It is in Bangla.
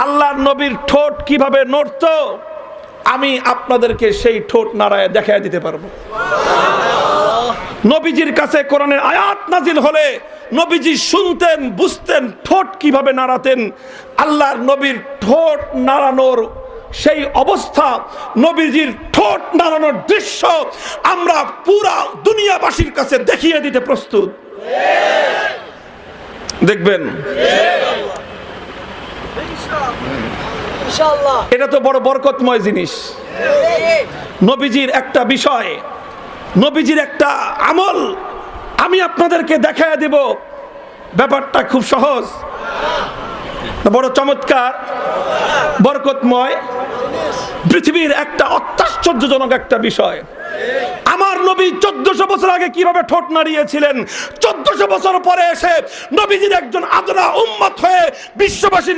আল্লাহর নবীর ঠোঁট কিভাবে নড়তো আমি আপনাদেরকে সেই ঠোঁট নাড়ায় দেখায় দিতে পারবো। নবীজির কাছে কোরআনের আয়াত নাজিল হলে নবীজি শুনতেন, বুঝতেন ঠোঁট কিভাবে নাড়াতেন। আল্লাহর নবীর ঠোঁট নাড়ানোর সেই অবস্থা, নবীজির ঠোঁট নাড়ানোর দৃশ্য আমরা পুরা দুনিয়াবাসীর কাছে দেখিয়ে দিতে প্রস্তুত। দেখবেন, এটা তো বড় বরকতময় জিনিস। নবীজির একটা বিষয়, নবীজির একটা আমল আমি আপনাদেরকে দেখায় দেব। ব্যাপারটা খুব সহজ, বড় চমৎকার, বরকতময়, পৃথিবীর একটা অত্যাশ্চর্যজনক একটা বিষয়। আমার নবী 1400 বছর আগে কিভাবে ঠোঁট নাড়িয়েছিলেন, 1400 বছর পরে এসে নবীজির একজন আদনা উম্মত হয়ে বিশ্ববাসীর